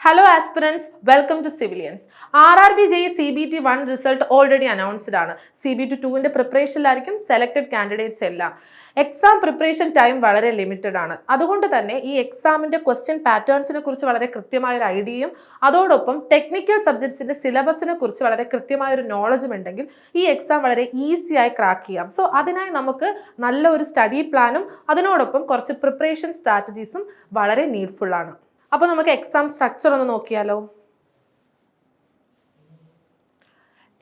Hello aspirants, welcome to Civilians. RRB JEE CBT 1 result already announced ആണ്. CBT 2ന്റെ പ്രിപ്പറേഷനിലായിരിക്കും selected candidates എല്ലാം. Exam preparation time വളരെ limited ആണ്. അതുകൊണ്ട് തന്നെ ഈ എക്സാമിന്റെ ക്വസ്റ്റ്യൻ പാറ്റേൺസിനെ കുറിച്ച് വളരെ കൃത്യമായ ഒരു ഐഡിയയും അതോടൊപ്പം ടെക്നിക്കൽ സബ്ജക്ട്സിന്റെ സിലബസിനെ കുറിച്ച് വളരെ കൃത്യമായ ഒരു നോളജും ഉണ്ടെങ്കിൽ ഈ എക്സാം വളരെ ഈസിയായി ക്രാക്ക് ചെയ്യാം. സോ അതിനായി നമുക്ക് നല്ല ഒരു സ്റ്റഡി പ്ലാനും അതിനോടൊപ്പം കുറച്ച് പ്രിപ്പറേഷൻ സ്ട്രാറ്റജീസും വളരെ നീഡ്ഫുൾ ആണ്. അപ്പോൾ നമുക്ക് എക്സാം സ്ട്രക്ചർ ഒന്ന് നോക്കിയാലോ.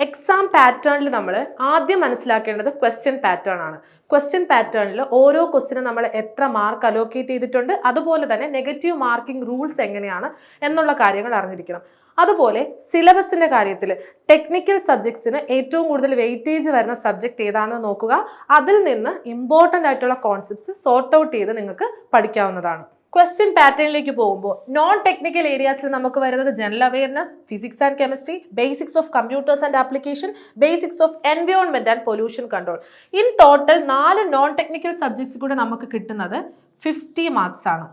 എക്സാം പാറ്റേണിൽ നമ്മൾ ആദ്യം മനസ്സിലാക്കേണ്ടത് ക്വസ്റ്റ്യൻ പാറ്റേൺ ആണ്. ക്വസ്റ്റ്യൻ പാറ്റേണിൽ ഓരോ ക്വസ്റ്റ്യനും നമ്മൾ എത്ര മാർക്ക് അലോക്കേറ്റ് ചെയ്തിട്ടുണ്ട്, അതുപോലെ തന്നെ നെഗറ്റീവ് മാർക്കിംഗ് റൂൾസ് എങ്ങനെയാണ് എന്നുള്ള കാര്യങ്ങൾ അറിഞ്ഞിരിക്കണം. അതുപോലെ സിലബസിന്റെ കാര്യത്തിൽ ടെക്നിക്കൽ സബ്ജക്ട്സിന് ഏറ്റവും കൂടുതൽ വെയിറ്റേജ് വരുന്ന സബ്ജക്ട് ഏതാണെന്ന് നോക്കുക. അതിൽ നിന്ന് ഇമ്പോർട്ടൻ്റ് ആയിട്ടുള്ള കോൺസെപ്റ്റ്സ് സോർട്ട് ഔട്ട് ചെയ്ത് നിങ്ങൾക്ക് പഠിക്കാവുന്നതാണ്. ക്വസ്റ്റ്യൻ പാറ്റേണിലേക്ക് പോകുമ്പോൾ നോൺ ടെക്നിക്കൽ ഏരിയാസിൽ നമുക്ക് വരുന്നത് general awareness, physics and chemistry, basics of computers and application, basics of environment and pollution control. In total 4 non technical subjects കൂടെ നമുക്ക് കിട്ടുന്നത് 50 മാർക്സ് ആണ്.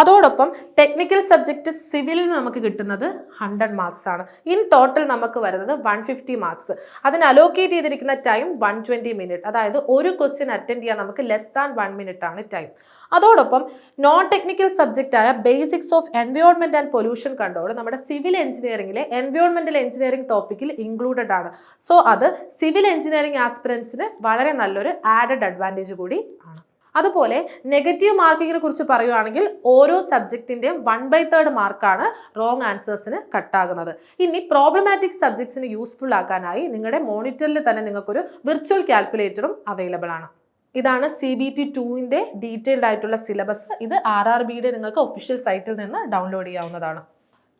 അതോടൊപ്പം ടെക്നിക്കൽ സബ്ജക്റ്റ് സിവിലിൽ നമുക്ക് കിട്ടുന്നത് 100 മാർക്സ് ആണ്. ഇൻ ടോട്ടൽ നമുക്ക് വരുന്നത് 150 മാർക്സ്. അതിന് അലോക്കേറ്റ് ചെയ്തിരിക്കുന്ന ടൈം 120 മിനിറ്റ്. അതായത് ഒരു ക്വസ്റ്റ്യൻ അറ്റൻഡ് ചെയ്യാൻ നമുക്ക് ലെസ് ദാൻ 1 മിനിറ്റ് ആണ് ടൈം. അതോടൊപ്പം നോൺ ടെക്നിക്കൽ സബ്ജക്റ്റ് ആയ basics of environment and pollution control നമ്മുടെ സിവിൽ എഞ്ചിനീയറിംഗിലെ എൻവയോൺമെന്റൽ എഞ്ചിനീയറിംഗ് ടോപ്പിക്കിൽ ഇൻക്ലൂഡഡ് ആണ്. സോ അത് സിവിൽ എഞ്ചിനീയറിംഗ് ആസ്പിറൻസിന് വളരെ നല്ലൊരു ആഡഡ് അഡ്വാൻറ്റേജ് കൂടി ആണ്. അതുപോലെ നെഗറ്റീവ് മാർക്കിങ്ങിനെ കുറിച്ച് പറയുകയാണെങ്കിൽ ഓരോ സബ്ജക്റ്റിന്റെയും 1/3 മാർക്കാണ് റോങ് ആൻസേഴ്സിന് കട്ടാകുന്നത്. ഇനി പ്രോബ്ലമാറ്റിക് സബ്ജക്ട്സിന് യൂസ്ഫുൾ ആക്കാനായി നിങ്ങളുടെ മോണിറ്ററിൽ തന്നെ നിങ്ങൾക്കൊരു വിർച്വൽ കാൽക്കുലേറ്ററും അവൈലബിൾ ആണ്. ഇതാണ് CBT 2ന്റെ ഡീറ്റെയിൽഡ് ആയിട്ടുള്ള സിലബസ്. ഇത് RRBയുടെ നിങ്ങൾക്ക് ഒഫീഷ്യൽ സൈറ്റിൽ നിന്ന് ഡൗൺലോഡ് ചെയ്യാവുന്നതാണ്.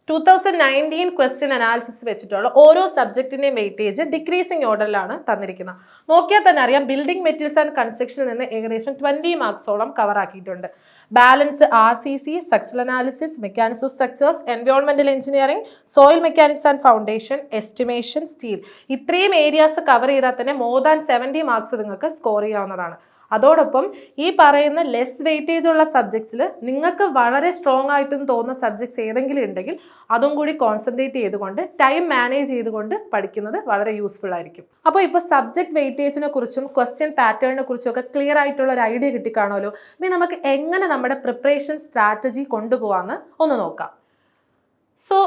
2019 ക്വസ്റ്റ്യൻ അനാലിസിസ് വെച്ചിട്ടുള്ള ഓരോ സബ്ജക്റ്റിന്റെയും വെയിറ്റേജ് ഡിക്രീസിംഗ് ഓർഡറിലാണ് തന്നിരിക്കുന്നത്. നോക്കിയാൽ തന്നെ അറിയാം, ബിൽഡിംഗ് മെറ്റീരിയൽസ് ആൻഡ് കൺസ്ട്രക്ഷനിൽ നിന്ന് ഏകദേശം 20 മാർക്സോളം കവർ ആക്കിയിട്ടുണ്ട്. Balance RCC, structural analysis, mechanics of structures, എൻവയോൺമെന്റൽ engineering, soil mechanics and foundation, estimation, steel, ഇത്രയും ഏരിയാസ് കവർ ചെയ്താൽ തന്നെ മോർ ദാൻ 70 മാർക്സ് നിങ്ങൾക്ക് സ്കോർ ചെയ്യാവുന്നതാണ്. അതോടൊപ്പം ഈ പറയുന്ന ലെസ് വെയിറ്റേജ് ഉള്ള സബ്ജക്ട്സിൽ നിങ്ങൾക്ക് വളരെ സ്ട്രോങ് ആയിട്ടെന്ന് തോന്നുന്ന സബ്ജക്ട്സ് ഏതെങ്കിലും ഉണ്ടെങ്കിൽ അതും കൂടി കോൺസെൻട്രേറ്റ് ചെയ്തുകൊണ്ട് ടൈം മാനേജ് ചെയ്തുകൊണ്ട് പഠിക്കുന്നത് വളരെ യൂസ്ഫുൾ ആയിരിക്കും. അപ്പോൾ ഇപ്പോൾ സബ്ജക്ട് വെയിറ്റേജിനെ കുറിച്ചും ക്വസ്റ്റ്യൻ പാറ്റേണിനെ കുറിച്ചും ഒക്കെ ക്ലിയർ ആയിട്ടുള്ള ഒരു ഐഡിയ കിട്ടിക്കാണുമല്ലോ. ഇനി നമുക്ക് എങ്ങനെ നമ്മുടെ പ്രിപ്പറേഷൻ സ്ട്രാറ്റജി കൊണ്ടുപോകാമെന്ന് ഒന്ന് നോക്കാം. സോ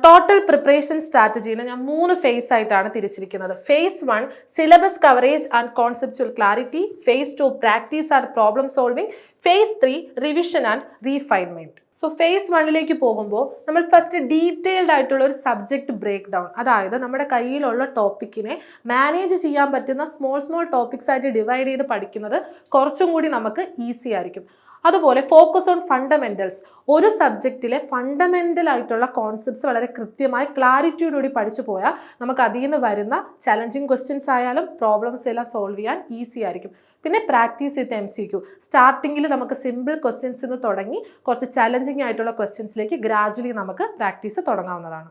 ടോട്ടൽ പ്രിപ്പറേഷൻ സ്ട്രാറ്റജീനെ ഞാൻ 3 ഫേസ് ആയിട്ടാണ് തിരിച്ചിരിക്കുന്നത്. Phase 1 syllabus coverage and conceptual clarity, phase 2 practice and problem solving, phase 3 revision and refinement. So phase 1ലേക്ക് പോകുമ്പോൾ നമ്മൾ ഫസ്റ്റ് ഡീറ്റെയിൽഡ് ആയിട്ടുള്ള ഒരു സബ്ജക്ട് ബ്രേക്ക് ഡൗൺ, അതായത് നമ്മുടെ കയ്യിലുള്ള ടോപ്പിക്കിനെ മാനേജ് ചെയ്യാൻ പറ്റുന്ന സ്മോൾ ടോപ്പിക്സ് ആയിട്ട് ഡിവൈഡ് ചെയ്ത് പഠിക്കുന്നത് കുറച്ചും കൂടി നമുക്ക് ഈസി ആയിരിക്കും. അതുപോലെ ഫോക്കസ് ഓൺ ഫണ്ടമെന്റൽസ്, ഒരു സബ്ജക്റ്റിലെ ഫണ്ടമെന്റൽ ആയിട്ടുള്ള കോൺസെപ്റ്റ്സ് വളരെ കൃത്യമായി ക്ലാരിറ്റിയോടുകൂടി പഠിച്ചു പോയാൽ നമുക്ക് അതിൽ നിന്ന് വരുന്ന ചലഞ്ചിങ് ക്വസ്റ്റ്യൻസ് ആയാലും പ്രോബ്ലംസ് എല്ലാം സോൾവ് ചെയ്യാൻ ഈസി ആയിരിക്കും. പിന്നെ പ്രാക്ടീസ് വിത്ത് MCQ, സ്റ്റാർട്ടിങ്ങിൽ നമുക്ക് സിമ്പിൾ ക്വസ്റ്റ്യൻസ് നിന്ന് തുടങ്ങി കുറച്ച് ചലഞ്ചിങ് ആയിട്ടുള്ള ക്വസ്റ്റ്യൻസിലേക്ക് ഗ്രാജുവലി നമുക്ക് പ്രാക്ടീസ് തുടങ്ങാവുന്നതാണ്.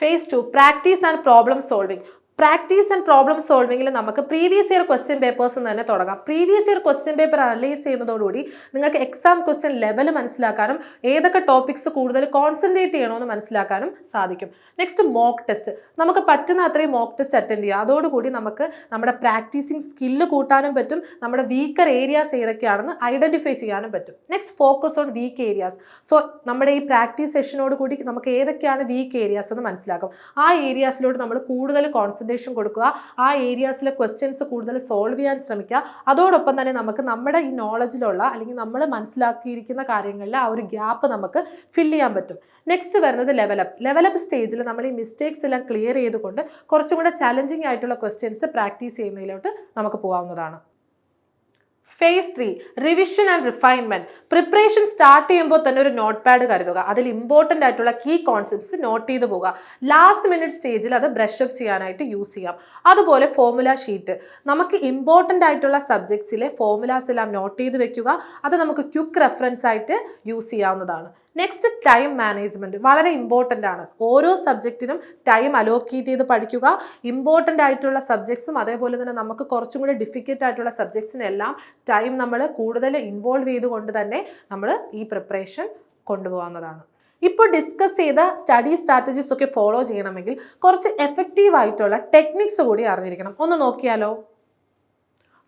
Phase 2 practice and problem solving. Practice and problem സോൾവിംഗിൽ നമുക്ക് പ്രീവിയസ് ഇയർ ക്വസ്റ്റ്യൻ പേപ്പേഴ്സ് തന്നെ തുടങ്ങാം. Previous year question paper analyse ചെയ്യുന്നതോടുകൂടി നിങ്ങൾക്ക് എക്സാം ക്വസ്റ്റ്യൻ ലെവൽ മനസ്സിലാക്കാനും ഏതൊക്കെ ടോപ്പിക്സ് കൂടുതൽ കോൺസെൻട്രേറ്റ് ചെയ്യണമെന്ന് മനസ്സിലാക്കാനും സാധിക്കും. നെക്സ്റ്റ് മോക്ക് ടെസ്റ്റ്, നമുക്ക് പറ്റുന്ന അത്രയും മോക്ക് ടെസ്റ്റ് അറ്റൻഡ് ചെയ്യുക. അതോടുകൂടി നമുക്ക് നമ്മുടെ പ്രാക്ടീസിങ് സ്കില്ല് കൂട്ടാനും പറ്റും, നമ്മുടെ വീക്കർ ഏരിയാസ് ഏതൊക്കെയാണെന്ന് ഐഡന്റിഫൈ ചെയ്യാനും പറ്റും. Next focus on weak areas. So നമ്മുടെ ഈ പ്രാക്ടീസ് സെഷനോട് കൂടി നമുക്ക് ഏതൊക്കെയാണ് വീക്ക് ഏരിയാസ് എന്ന് മനസ്സിലാക്കും. ആ ഏരിയാസിലോട്ട് നമ്മൾ കൂടുതൽ കോൺസെൻട്രേഷൻ കൊടുക്കുക, ആ ഏരിയാസിലെ ക്വസ്റ്റ്യൻസ് കൂടുതൽ സോൾവ് ചെയ്യാൻ ശ്രമിക്കുക. അതോടൊപ്പം തന്നെ നമുക്ക് നമ്മുടെ ഈ നോളജിലുള്ള അല്ലെങ്കിൽ നമ്മൾ മനസ്സിലാക്കിയിരിക്കുന്ന കാര്യങ്ങളിൽ ആ ഒരു ഗ്യാപ്പ് നമുക്ക് ഫില്ല് ചെയ്യാൻ പറ്റും. നെക്സ്റ്റ് വരുന്നത് ലെവലപ്പ് സ്റ്റേജിൽ നമ്മൾ ഈ മിസ്റ്റേക്സ് എല്ലാം ക്ലിയർ ചെയ്തുകൊണ്ട് കുറച്ചും കൂടെ ചലഞ്ചിങ് ആയിട്ടുള്ള ക്വസ്റ്റ്യൻസ് പ്രാക്ടീസ് ചെയ്യുന്നതിലോട്ട് നമുക്ക് പോകാവുന്നതാണ്. Phase 3 revision and refinement. Preparation start ചെയ്യുമ്പോൾ തന്നെ ഒരു നോട്ട് പാഡ് കരുതുക. അതിൽ ഇമ്പോർട്ടൻ്റ് ആയിട്ടുള്ള കീ കോൺസെപ്റ്റ്സ് നോട്ട് ചെയ്ത് പോകുക. ലാസ്റ്റ് മിനിറ്റ് സ്റ്റേജിൽ അത് ബ്രഷ് അപ്പ് ചെയ്യാനായിട്ട് യൂസ് ചെയ്യാം. അതുപോലെ ഫോർമുല ഷീറ്റ്, നമുക്ക് ഇമ്പോർട്ടൻ്റ് ആയിട്ടുള്ള സബ്ജക്ട്സിലെ ഫോർമുലാസ് എല്ലാം നോട്ട് ചെയ്ത് വെക്കുക. അത് നമുക്ക് ക്വിക്ക് റെഫറൻസ് ആയിട്ട് യൂസ് ചെയ്യാവുന്നതാണ്. നെക്സ്റ്റ് ടൈം മാനേജ്മെന്റ് വളരെ ഇമ്പോർട്ടൻ്റ് ആണ്. ഓരോ സബ്ജക്റ്റിനും ടൈം അലോക്കേറ്റ് ചെയ്ത് പഠിക്കുക. ഇമ്പോർട്ടൻ്റ് ആയിട്ടുള്ള സബ്ജക്ട്സും അതേപോലെ തന്നെ നമുക്ക് കുറച്ചും കൂടി ഡിഫിക്കൽട്ട് ആയിട്ടുള്ള സബ്ജക്ട്സിനെല്ലാം ടൈം നമ്മൾ കൂടുതൽ ഇൻവോൾവ് ചെയ്തുകൊണ്ട് തന്നെ നമ്മൾ ഈ പ്രിപ്പറേഷൻ കൊണ്ടുപോകാവുന്നതാണ്. ഇപ്പോൾ ഡിസ്കസ് ചെയ്ത സ്റ്റഡി സ്ട്രാറ്റജീസ് ഒക്കെ ഫോളോ ചെയ്യണമെങ്കിൽ കുറച്ച് എഫക്റ്റീവ് ആയിട്ടുള്ള ടെക്നിക്സ് കൂടി അറിഞ്ഞിരിക്കണം. ഒന്ന് നോക്കിയാലോ.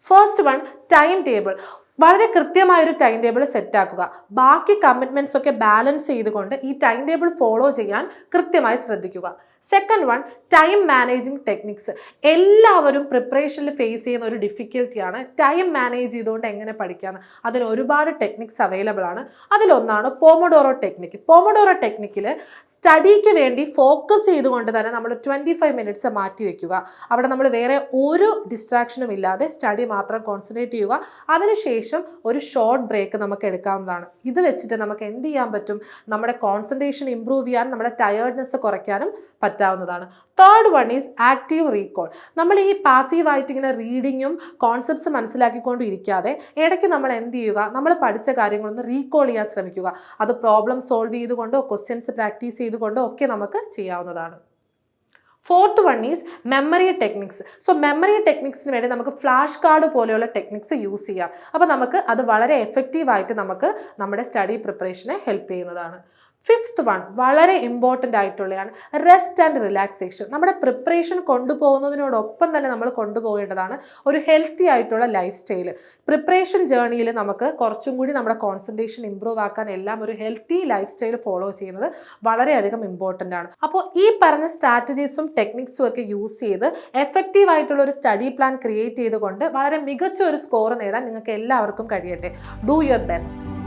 First one, time table. വളരെ കൃത്യമായൊരു ടൈം ടേബിൾ സെറ്റ് ആക്കുക. ബാക്കി കമ്മിറ്റ്മെന്റ്സ് ഒക്കെ ബാലൻസ് ചെയ്തുകൊണ്ട് ഈ ടൈം ടേബിൾ ഫോളോ ചെയ്യാൻ കൃത്യമായി ശ്രദ്ധിക്കുക. Second one, time managing techniques. എല്ലാവരും പ്രിപ്പറേഷനിൽ ഫേസ് ചെയ്യുന്ന ഒരു ഡിഫിക്കൽറ്റിയാണ് ടൈം മാനേജ് ചെയ്തുകൊണ്ട് എങ്ങനെ പഠിക്കാമെന്ന്. അതിന് ഒരുപാട് ടെക്നിക്സ് അവൈലബിൾ ആണ്. അതിലൊന്നാണ് പോമോഡോറോ ടെക്നിക്ക്. പോമോഡോറോ ടെക്നിക്കിൽ സ്റ്റഡിക്ക് വേണ്ടി ഫോക്കസ് ചെയ്തുകൊണ്ട് തന്നെ നമ്മൾ 25 മിനിറ്റ്സ് മാറ്റി വയ്ക്കുക. അവിടെ നമ്മൾ വേറെ ഒരു ഡിസ്ട്രാക്ഷനും ഇല്ലാതെ സ്റ്റഡി മാത്രം കോൺസെൻട്രേറ്റ് ചെയ്യുക. അതിനുശേഷം ഒരു ഷോർട്ട് ബ്രേക്ക് നമുക്ക് എടുക്കാവുന്നതാണ്. ഇത് വെച്ചിട്ട് നമുക്ക് എന്ത് ചെയ്യാൻ പറ്റും? നമ്മുടെ കോൺസെൻട്രേഷൻ ഇംപ്രൂവ് ചെയ്യാനും നമ്മുടെ ടയേർഡ്നെസ് കുറയ്ക്കാനും പറ്റാവുന്നതാണ്. Third one is active recall. നമ്മൾ ഈ പാസീവായിട്ട് ഇങ്ങനെ റീഡിങ്ങും കോൺസെപ്റ്റ്സ് മനസ്സിലാക്കിക്കൊണ്ടും ഇരിക്കാതെ ഇടയ്ക്ക് നമ്മൾ എന്ത് ചെയ്യുക? നമ്മൾ പഠിച്ച കാര്യങ്ങളൊന്ന് റീകോൾ ചെയ്യാൻ ശ്രമിക്കുക. അത് പ്രോബ്ലം സോൾവ് ചെയ്തുകൊണ്ടോ ക്വസ്റ്റ്യൻസ് പ്രാക്ടീസ് ചെയ്തുകൊണ്ടോ ഒക്കെ നമുക്ക് ചെയ്യാവുന്നതാണ്. Fourth one is memory techniques. So memory ടെക്നിക്സിന് വേണ്ടി നമുക്ക് ഫ്ലാഷ് കാർഡ് പോലെയുള്ള ടെക്നിക്സ് യൂസ് ചെയ്യാം. അപ്പോൾ നമുക്ക് അത് വളരെ എഫക്റ്റീവായിട്ട് നമുക്ക് നമ്മുടെ സ്റ്റഡി പ്രിപ്പറേഷനെ ഹെൽപ്പ് ചെയ്യുന്നതാണ്. ഫിഫ്ത്ത് വൺ വളരെ ഇമ്പോർട്ടൻ്റ് ആയിട്ടുള്ളതാണ് റെസ്റ്റ് ആൻഡ് റിലാക്സേഷൻ. നമ്മുടെ പ്രിപ്പറേഷൻ കൊണ്ടുപോകുന്നതിനോടൊപ്പം തന്നെ നമ്മൾ കൊണ്ടുപോകേണ്ടതാണ് ഒരു ഹെൽത്തി ആയിട്ടുള്ള ലൈഫ് സ്റ്റൈൽ. പ്രിപ്പറേഷൻ ജേർണിയിൽ നമുക്ക് കുറച്ചും കൂടി നമ്മുടെ കോൺസെൻട്രേഷൻ ഇമ്പ്രൂവ് ആക്കാൻ എല്ലാം ഒരു ഹെൽത്തി ലൈഫ് സ്റ്റൈൽ ഫോളോ ചെയ്യുന്നത് വളരെയധികം ഇമ്പോർട്ടൻ്റ് ആണ്. അപ്പോൾ ഈ പറഞ്ഞ സ്ട്രാറ്റജീസും ടെക്നിക്സും ഒക്കെ യൂസ് ചെയ്ത് എഫക്റ്റീവ് ആയിട്ടുള്ള ഒരു സ്റ്റഡി പ്ലാൻ ക്രിയേറ്റ് ചെയ്തുകൊണ്ട് വളരെ മികച്ച ഒരു സ്കോർ നേടാൻ നിങ്ങൾക്ക് എല്ലാവർക്കും കഴിയട്ടെ. Do your best.